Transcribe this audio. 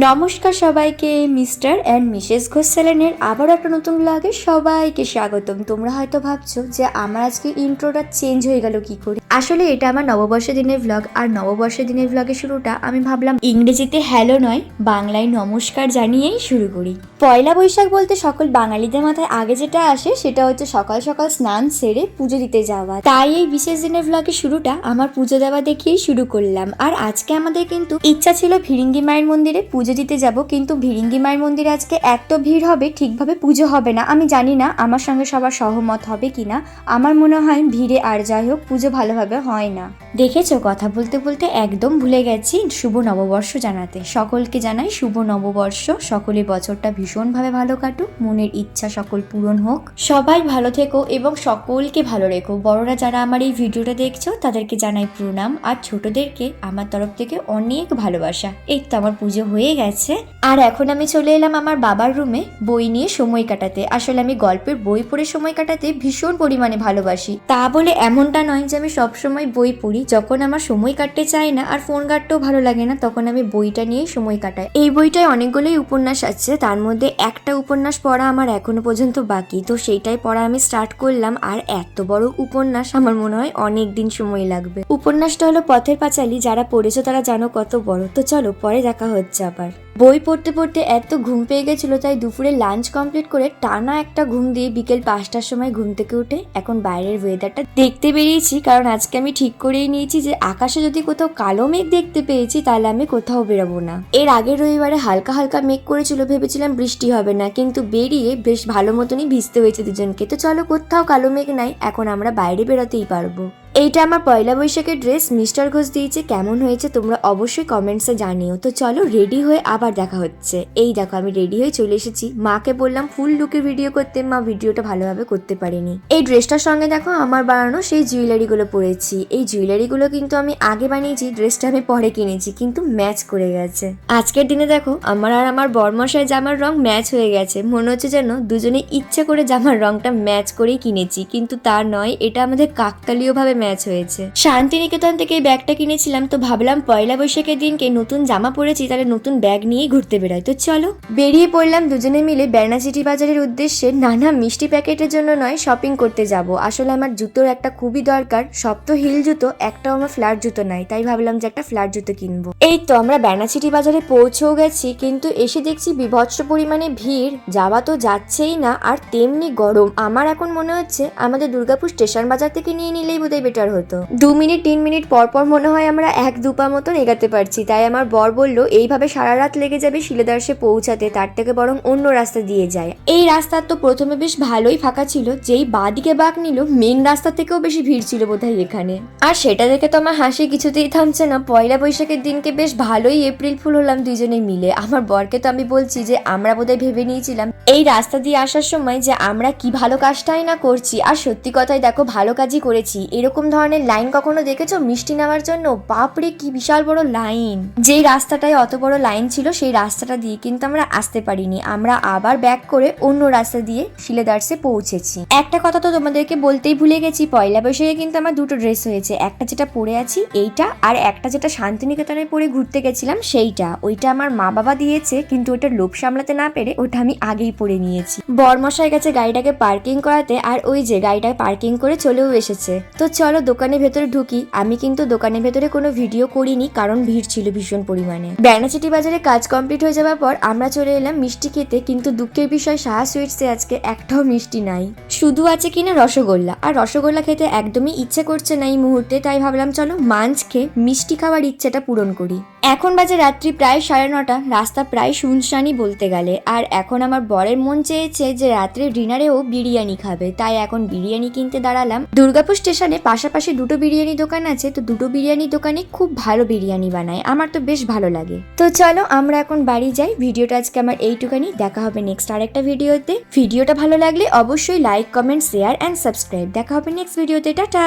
নমস্কার সবাইকে, mister and Mrs Ghosh চ্যানেলের আবার একটা নতুন ব্লগে সবাইকে স্বাগতম। তোমরা হয়তো ভাবছো যে আমার আজকে ইন্ট্রোটা চেঞ্জ হয়ে গেল কি করে। আসলে এটা আমার নববর্ষের দিনের ব্লগ, আর নববর্ষের দিনের ব্লগের শুরুটা আমি ভাবলাম ইংরেজিতে হ্যালো নয়, বাংলায় নমস্কার জানিয়েই শুরু করি। পয়লা বৈশাখ বলতে সকল বাঙালিদের মাথায় আগে যেটা আসে সেটা হচ্ছে সকাল সকাল স্নান সেরে পুজো দিতে যাওয়া। তাই এই বিশেষ দিনের ব্লগের শুরুটা আমার পুজো দেওয়া দেখিয়েই শুরু করলাম। আর আজকে আমাদের কিন্তু ইচ্ছা ছিল ভিরিঙ্গি মায়ের মন্দিরে পুজো দিতে যাব, কিন্তু ভিরিঙ্গি মায়ের মন্দিরে আজকে এত ভিড় হবে, ঠিকভাবে পুজো হবে না। আমি জানি না আমার সঙ্গে সবার সহমত হবে কিনা। আমার মনে হয় ভিড়ে আর যাই হোক পুজো ভালোভাবে হয় না। দেখেছো, কথা বলতে বলতে একদম ভুলে গেছি শুভ নববর্ষ জানাতে। সকলকে জানাই শুভ নববর্ষ। সকলে বছরটা ভীষণভাবে ভালো কাটুক, মনের ইচ্ছা সকল পূরণ হোক। সবাই ভালো থেকো এবং সকলকে ভালো রেখো। বড়রা যারা আমার এই ভিডিওটা দেখছো তাদেরকে জানাই প্রণাম, আর ছোটদেরকে আমার তরফ থেকে অনেক ভালোবাসা। এই তো আমার পুজো হয়ে গেছে, আর এখন আমি চলে এলাম আমার বাবার রুমে বই নিয়ে সময় কাটাতে। আসলে আমি গল্পের বই পড়ে সময় কাটাতে ভীষণ পরিমাণে ভালোবাসি। তা বলে এমনটা নয় যে আমি সবসময় বই পড়ি। যখন আমার সময় কাটতে চায় না আর ফোন কাটতেও ভালো লাগে না, তখন আমি বইটা নিয়েই সময় কাটাই। এই বইটায় অনেকগুলোই উপন্যাস আছে, তার মধ্যে একটা উপন্যাস পড়া আমার এখনো পর্যন্ত বাকি, তো সেইটাই পড়া আমি স্টার্ট করলাম। আর এত বড় উপন্যাস, আমার মনে হয় অনেক দিন সময় লাগবে। উপন্যাসটা হলো পথের পাঁচালী। যারা পড়েছো তারা জানো কত বড়। তো চলো পরে দেখা হচ্ছে আবার। বই পড়তে পড়তে এত ঘুম পেয়ে গেছিলো, তাই দুপুরে লাঞ্চ কমপ্লিট করে টানা একটা ঘুম দিয়ে বিকেল 5টার সময় ঘুম থেকে উঠে এখন বাইরের ওয়েদারটা দেখতে বেরিয়েছি। কারণ আজকে আমি ঠিক করেই নিয়েছি যে আকাশে যদি কোথাও কালো মেঘ দেখতে পেয়েছি তাহলে আমি কোথাও বেরোবো না। এর আগের রবিবারে হালকা হালকা মেঘ করেছিল, ভেবেছিলাম বৃষ্টি হবে না, কিন্তু বেরিয়ে বেশ ভালো মতনই ভিজতে হয়েছে দুজনকে। তো চলো, কোথাও কালো মেঘ নাই, এখন আমরা বাইরে বেরোতেই পারবো। এইটা আমার পয়লা বৈশাখের ড্রেস মিস্টার ঘোষ দিয়েছে। কেমন হয়েছে তোমরা অবশ্যই কমেন্টসে জানিও। তো চলো রেডি হয়ে আবার দেখা হচ্ছে। এই দেখো আমি রেডি হয়ে চলে এসেছি। মাকে বললাম ফুল লুকের ভিডিও করতে, মা ভিডিওটা ভালোভাবে করতে পারেনি। এই ড্রেসটার সঙ্গে দেখো আমার বানানো সেই জুয়েলারিগুলো পরেছি। এই জুয়েলারিগুলো কিন্তু আমি আগে বানিয়েছি, ড্রেসটা আমি পরে কিনেছি, কিন্তু ম্যাচ করে গেছে। আজকের দিনে দেখো আমার আর আমার বরমশাই জামার রং ম্যাচ হয়ে গেছে। মনে হচ্ছে যেন দুজনে ইচ্ছে করে জামার রংটা ম্যাচ করেই কিনেছি, কিন্তু তা নয়, এটা আমাদের কাকতালীয় ভাবে ম্যাচ হয়েছে। শান্তিনিকেতন থেকে এই ব্যাগটা কিনেছিলাম, তো ভাবলাম পয়লা বৈশাখের দিনকে নতুন জামা পরেছি, তাহলে নতুন ব্যাগ নিয়েই ঘুরতে বেরোয়। তো চলো বেরিয়ে পড়লাম দুজনে মিলে বেনাচিটি বাজারের উদ্দেশ্যে। নানা মিষ্টি প্যাকেটের জন্য নয়, শপিং করতে যাব। আসলে আমার জুতোর একটা খুবই দরকার। সব তো হিল জুতো, একটাও আমার ফ্ল্যাট জুতো নাই, তাই ভাবলাম যে একটা ফ্ল্যাট জুতো কিনবো। এই তো আমরা বেনাচিটি বাজারে পৌঁছেও গেছি, কিন্তু এসে দেখছি বিভৎস পরিমাণে ভিড়। যাওয়া তো যাচ্ছেই না, আর তেমনি গরম। আমার এখন মনে হচ্ছে আমাদের দুর্গাপুর স্টেশন বাজার থেকে নিয়ে নিলেই বোধহয় বেটার হতো। 2 মিনিট 3 মিনিট পর পর মনে হয় আমরা 1-2 পা মতন এগাতে পারছি। তাই আমার বর বললো এইভাবে সারা রাত লেগে যাবে শিলেদার্সে পৌঁছাতে, তার থেকে বরং অন্য রাস্তা দিয়ে যায়। এই রাস্তার তো প্রথমে বেশ ভালোই ফাঁকা ছিল, যেই বাঁদিকে বাঁক নিল মেন রাস্তা থেকেও বেশি ভিড় ছিল বোধহয় এখানে। আর সেটা দেখে তো আমার হাসি কিছুতেই থামছে না। পয়লা বৈশাখের দিনকে বেশ ভালোই এপ্রিল ফুল হলাম দুইজনে মিলে। আমার বরকে তো আমি বলছি যে আমরা বোধহয় ভেবে নিয়েছিলাম এই রাস্তা দিয়ে আসার সময় যে আমরা কি ভালো কাজটাই না করছি। আর সত্যি কথাই দেখো, ভালো কাজই করেছি। এরকম ধরনের লাইন কখনো দেখেছো মিষ্টি নেওয়ার জন্য? বাপরে কি বিশাল বড় লাইন! যেই রাস্তাটায় অত বড় লাইন ছিল সেই রাস্তাটা দিয়ে কিন্তু আমরা আসতে পারিনি। আমরা আবার ব্যাক করে অন্য রাস্তা দিয়ে শিলেদার্সে পৌঁছেছি। একটা কথা তো তোমাদেরকে বলতেই ভুলে গেছি, পয়লা বৈশাখে কিন্তু আমার দুটো ড্রেস হয়েছে। একটা যেটা পরে আছি এইটা, আর একটা যেটা শান্তিনিকেতনে পরে ঘুরতে গেছিলাম সেইটা। ওইটা আমার মা বাবা দিয়েছে, কিন্তু ওইটার লোভ সামলাতে না পেরে ওটা আমি আগেই পরে নিয়েছি। বরমশাই গেছে গাড়িটাকে পার্কিং করাতে, আর ওই যে গাড়িটা পার্কিং করে চলেও এসেছে। তো চলো দোকানের ভেতরে ঢুকি। আমি কিন্তু দোকানের ভেতরে কোনো ভিডিও করিনি, কারণ ভিড় ছিল ভীষণ পরিমাণে। বেনাচিটি বাজারে কাজ কমপ্লিট হয়ে যাওয়ার পর আমরা চলে এলাম মিষ্টি খেতে, কিন্তু দুঃখের বিষয় সাহা সুইটসে আজকে একটাও মিষ্টি নাই। শুধু আছে কিনা রসগোল্লা, আর রসগোল্লা খেতে একদমই ইচ্ছে করছে না এই মুহূর্তে। তাই ভাবলাম চলো মাঞ্চ খেয়ে মিষ্টি খাওয়ার ইচ্ছেটা পূরণ করি। এখন বাজে রাত্রি প্রায় 9:30, রাস্তা প্রায় শুনশানই বলতে গেলে। আর এখন আমার বরের মন চেয়েছে যে রাত্রে ডিনারেও বিরিয়ানি খাবে, তাই এখন বিরিয়ানি কিনতে দাঁড়ালাম। দুর্গাপুর স্টেশনে পাশাপাশি দুটো বিরিয়ানি দোকান আছে, তো দুটো বিরিয়ানি দোকানে খুব ভালো বিরিয়ানি বানায়, আমার তো বেশ ভালো লাগে। তো চলো আমরা এখন বাড়ি যাই। ভিডিওটা আজকে আমার এইটুখানি, দেখা হবে নেক্সট আরেকটা ভিডিওতে। ভিডিওটা ভালো লাগলে অবশ্যই like, comment, share and subscribe. দেখা হবে নেক্সট ভিডিওতে। টাটা।